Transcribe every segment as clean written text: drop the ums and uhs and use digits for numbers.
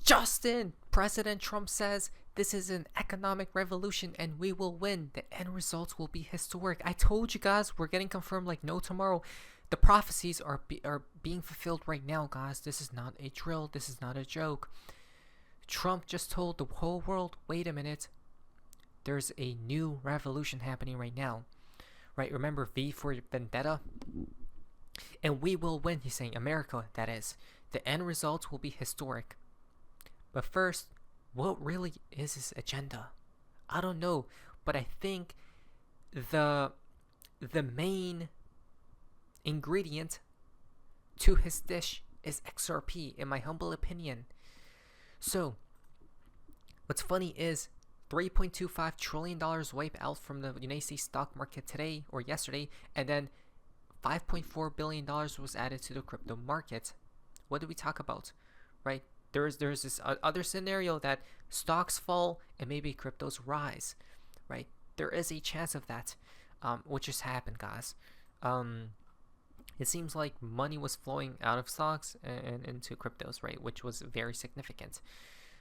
Justin, President Trump says this is an economic revolution and we will win. The end results will be historic. I told you guys, we're getting confirmed like no tomorrow. The prophecies are being fulfilled right now, guys. This is not a drill. This is not a joke. Trump just told the whole world, wait a minute, there's a new revolution happening right now. Right, remember V for Vendetta? And we will win, he's saying. America, that is. The end results will be historic. But first, what really is his agenda? I don't know, but I think the main ingredient to his dish is XRP, in my humble opinion. So, what's funny is $3.25 trillion wiped out from the United States stock market today or yesterday, and then $5.4 billion was added to the crypto market. What did we talk about, right? There's this other scenario that stocks fall and maybe cryptos rise, right? There is a chance of that, which has happened, guys. It seems like money was flowing out of stocks and into cryptos, right? Which was very significant.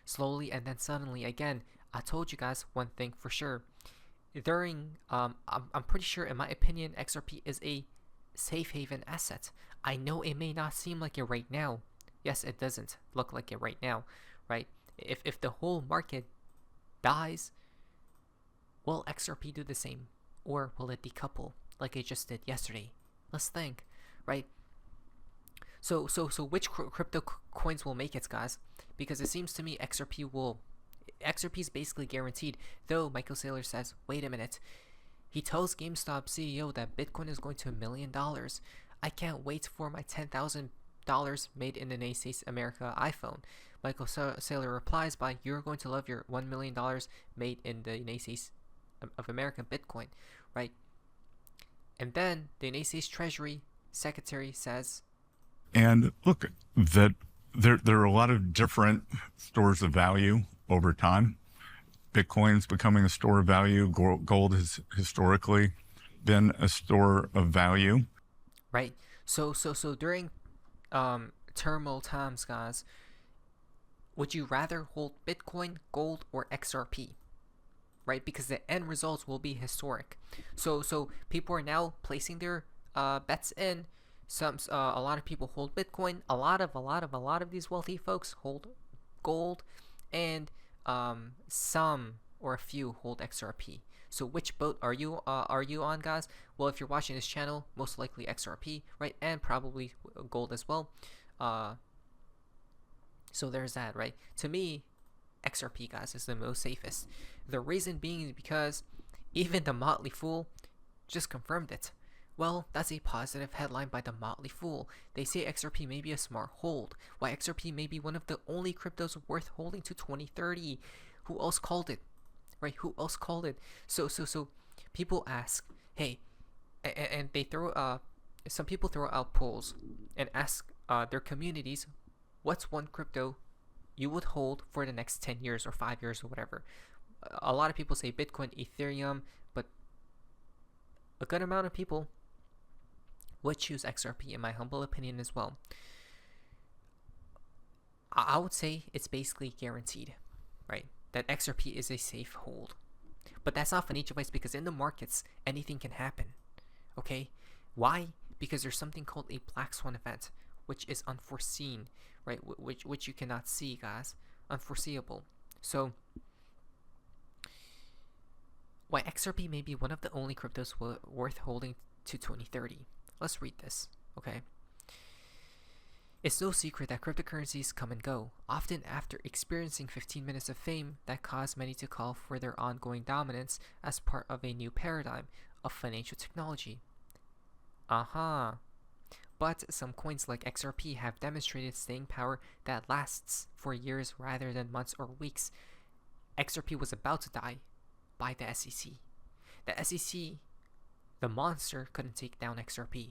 Slowly and then suddenly, again, I told you guys one thing for sure. During, I'm pretty sure, in my opinion, XRP is a safe haven asset. I know it may not seem like it right now. Yes, it doesn't look like it right now, right? If the whole market dies, will XRP do the same? Or will it decouple like it just did yesterday? Let's think, right? So which crypto coins will make it, guys? Because it seems to me XRP is basically guaranteed, though Michael Saylor says, wait a minute. He tells GameStop CEO that Bitcoin is going to $1 million. I can't wait for my $10,000 made in the United States America iPhone. Michael Saylor replies by, you're going to love your $1 million made in the United States of America Bitcoin, right? And then the United States Treasury Secretary says, and look, that there are a lot of different stores of value over time. Bitcoin's becoming a store of value. Gold has historically been a store of value. Right. So during turmoil times, guys, would you rather hold Bitcoin, gold, or XRP? Right, because the end results will be historic. So people are now placing their bets in. A lot of people hold Bitcoin. A lot of these wealthy folks hold gold, and some or a few hold XRP. So which boat are you on, guys? Well, if you're watching this channel, most likely XRP, right, and probably gold as well. So there's that, right? To me, XRP, guys, is the most safest. The reason being is because even the Motley Fool just confirmed it. Well, that's a positive headline by the Motley Fool. They say XRP may be a smart hold. Why XRP may be one of the only cryptos worth holding to 2030. Who else called it? Right? Who else called it? So people ask, hey, and they throw some people throw out polls and ask their communities, what's one crypto you would hold for the next 10 years or 5 years or whatever. A lot of people say Bitcoin, Ethereum, but a good amount of people would choose XRP, in my humble opinion as well. I would say it's basically guaranteed, right? That XRP is a safe hold. But that's not financial advice, because in the markets, anything can happen. Okay? Why? Because there's something called a black swan event, which is unforeseen, right? Which you cannot see, guys. Unforeseeable. So, why XRP may be one of the only cryptos worth holding to 2030. Let's read this, okay? It's no secret that cryptocurrencies come and go, often after experiencing 15 minutes of fame that caused many to call for their ongoing dominance as part of a new paradigm of financial technology. But some coins like XRP have demonstrated staying power that lasts for years rather than months or weeks. XRP was about to die by the SEC. The SEC, the monster, couldn't take down XRP.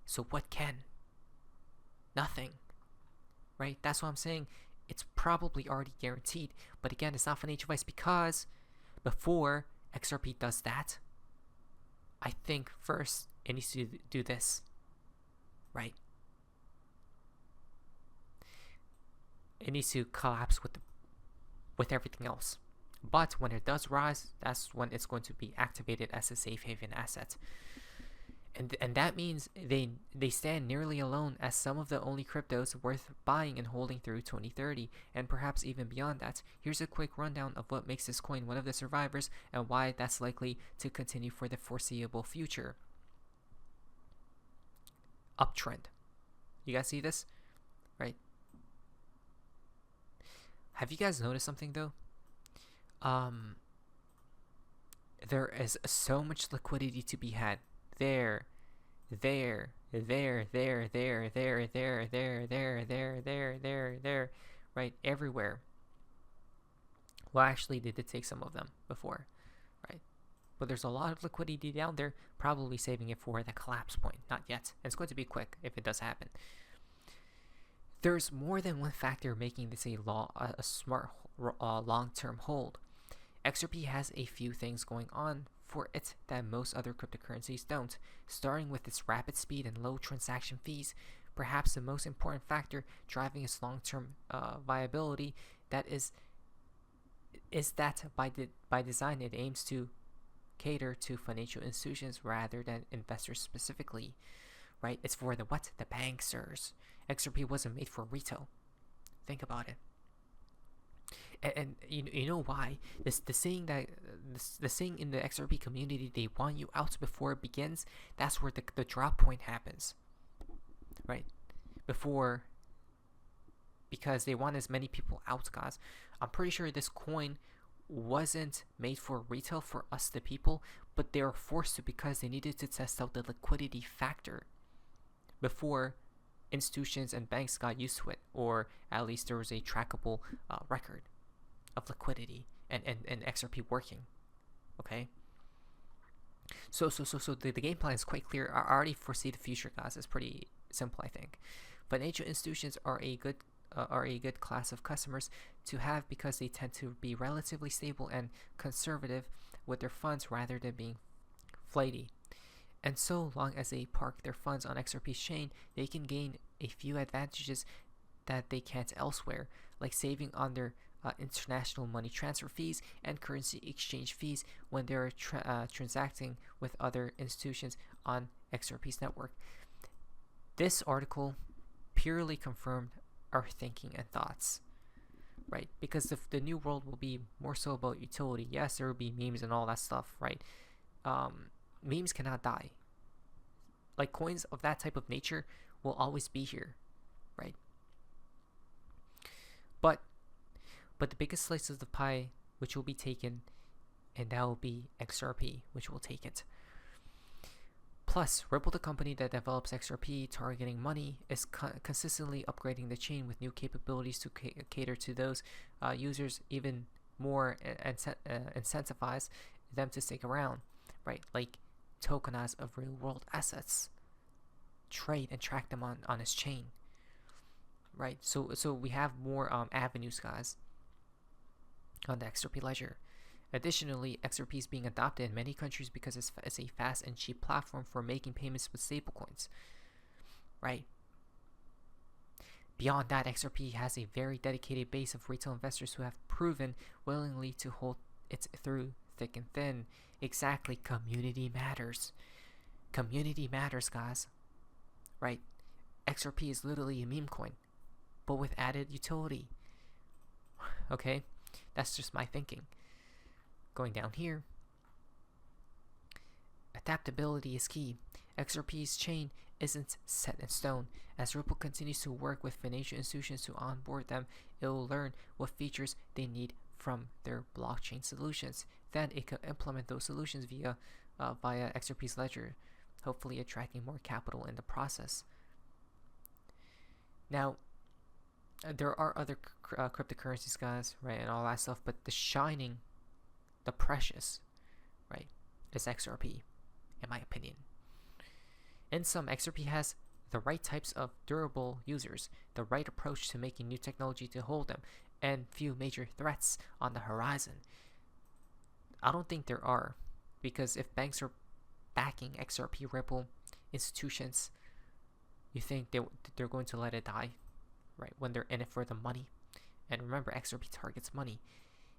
So what can? Nothing. Right? That's what I'm saying. It's probably already guaranteed. But again, it's not financial advice, because before XRP does that, I think first it needs to do this. Right? it needs to collapse with everything else. But when it does rise, that's when it's going to be activated as a safe haven asset. And that means they stand nearly alone as some of the only cryptos worth buying and holding through 2030, and perhaps even beyond that. Here's a quick rundown of what makes this coin one of the survivors and why that's likely to continue for the foreseeable future. Uptrend. You guys see this? Right? Have you guys noticed something though? There is so much liquidity to be had. There, right? Everywhere. Well, actually, they did take some of them before, right? But there's a lot of liquidity down there, probably saving it for the collapse point. Not yet. And it's going to be quick if it does happen. There's more than one factor making this a smart long-term hold. XRP has a few things going on for it that most other cryptocurrencies don't, starting with its rapid speed and low transaction fees. Perhaps the most important factor driving its long-term viability that is that by design it aims to cater to financial institutions rather than investors specifically, right? It's for the banksters. XRP wasn't made for retail. Think about it. And you know why? The saying in the XRP community, they want you out before it begins. That's where the drop point happens, right? Because they want as many people out, guys. I'm pretty sure this coin wasn't made for retail, for us the people, but they were forced to because they needed to test out the liquidity factor before institutions and banks got used to it, or at least there was a trackable record of liquidity and XRP working. Okay, so the game plan is quite clear. I already foresee the future, guys. It's pretty simple, I think. Financial institutions are a good class of customers to have because they tend to be relatively stable and conservative with their funds rather than being flighty. And so long as they park their funds on XRP's chain, they can gain a few advantages that they can't elsewhere, like saving on their international money transfer fees and currency exchange fees when they're transacting with other institutions on XRP's network. This article purely confirmed our thinking and thoughts, right? Because the new world will be more so about utility. Yes, there will be memes and all that stuff, right? Memes cannot die. Like coins of that type of nature will always be here, right? But the biggest slice of the pie, which will be taken, and that will be XRP, which will take it. Plus, Ripple, the company that develops XRP targeting money, is consistently upgrading the chain with new capabilities to cater to those users even more and incentivize them to stick around, right? Like tokenize of real-world assets, trade and track them on its chain, right? So we have more avenues, guys, on the XRP ledger. Additionally, XRP is being adopted in many countries because it's a fast and cheap platform for making payments with stablecoins, right? Beyond that, XRP has a very dedicated base of retail investors who have proven willingly to hold it through thick and thin. Exactly, community matters. Community matters, guys, right? XRP is literally a meme coin, but with added utility. Okay, that's just my thinking. Going down here, adaptability is key. XRP's chain isn't set in stone. As Ripple continues to work with financial institutions to onboard them, it will learn what features they need from their blockchain solutions. Then it can implement those solutions via XRP's ledger, hopefully attracting more capital in the process. Now, there are other cryptocurrencies, guys, right, and all that stuff, but the precious, right, is XRP, in my opinion. In sum, XRP has the right types of durable users, the right approach to making new technology to hold them, and few major threats on the horizon. I don't think there are, because if banks are backing XRP, Ripple, institutions, you think they're going to let it die, right, when they're in it for the money? And remember, XRP targets money.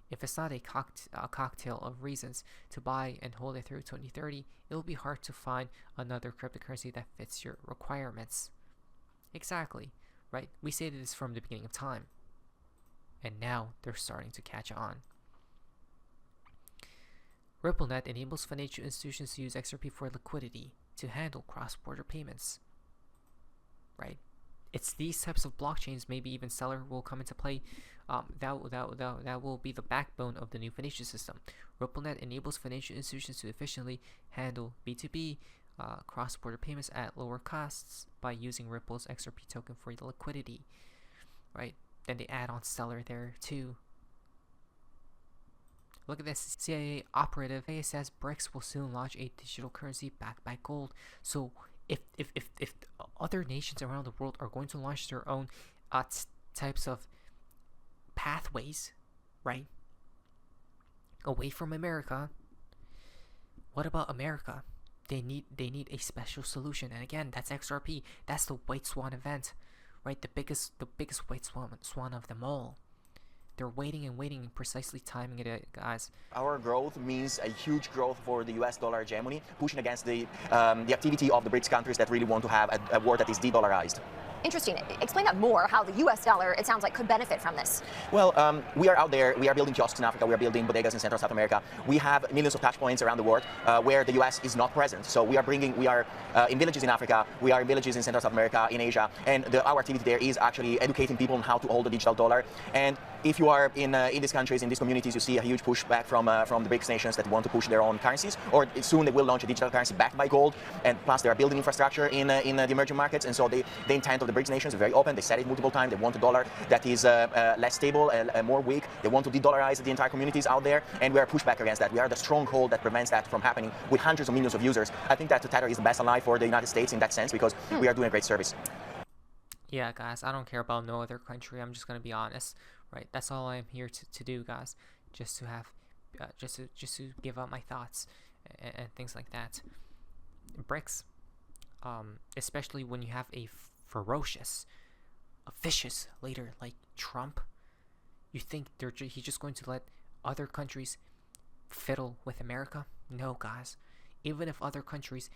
If it's not a cocktail of reasons to buy and hold it through 2030, it will be hard to find another cryptocurrency that fits your requirements. Exactly, right? We stated this from the beginning of time. And now they're starting to catch on. RippleNet enables financial institutions to use XRP for liquidity to handle cross-border payments. Right? It's these types of blockchains, maybe even Stellar will come into play. That will be the backbone of the new financial system. RippleNet enables financial institutions to efficiently handle B2B cross-border payments at lower costs by using Ripple's XRP token for the liquidity. Right? Then they add on Stellar there too. Look at this. CIA operative says BRICS will soon launch a digital currency backed by gold. So if other nations around the world are going to launch their own types of pathways, right, away from America, what about America? They need a special solution, and again, that's XRP. That's the white swan event, right? The biggest white swan of them all. They're waiting and waiting, precisely timing it, guys. Our growth means a huge growth for the US dollar hegemony, pushing against the activity of the BRICS countries that really want to have a world that is de-dollarized. Interesting. Explain that more, how the US dollar, it sounds like, could benefit from this. Well, we are out there, we are building kiosks in Africa, we are building bodegas in Central South America. We have millions of touch points around the world where the US is not present. So we are in villages in Africa, we are in villages in Central South America, in Asia, and our activity there is actually educating people on how to hold the digital dollar. And if you are in these countries, in these communities, you see a huge pushback from the BRICS nations that want to push their own currencies, or soon they will launch a digital currency backed by gold, and plus they are building infrastructure in the emerging markets, and so the intent of the BRICS nations is very open. They said it multiple times. They want a dollar that is less stable, more weak. They want to de-dollarize the entire communities out there, and we are pushed back against that. We are the stronghold that prevents that from happening with hundreds of millions of users. I think that Tether is the best ally for the United States in that sense, because we are doing a great service. Yeah, guys, I don't care about no other country. I'm just gonna be honest, right? That's all I'm here to do, guys. Just to have, just to give out my thoughts and things like that. BRICS, especially when you have a ferocious, a vicious leader like Trump, you think he's just going to let other countries fiddle with America? No, guys. Even if other countries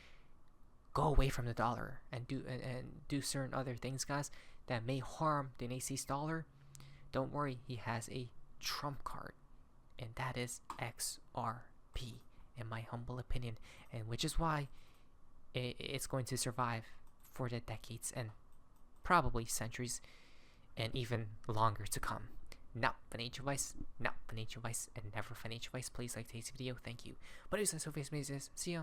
go away from the dollar and do certain other things, guys, that may harm the NAC's dollar, don't worry, he has a trump card, and that is XRP, in my humble opinion, and which is why it's going to survive for the decades and probably centuries and even longer to come. Not financial advice, not financial advice, and never financial advice. Please like today's video. Thank you. But it was so face, see ya.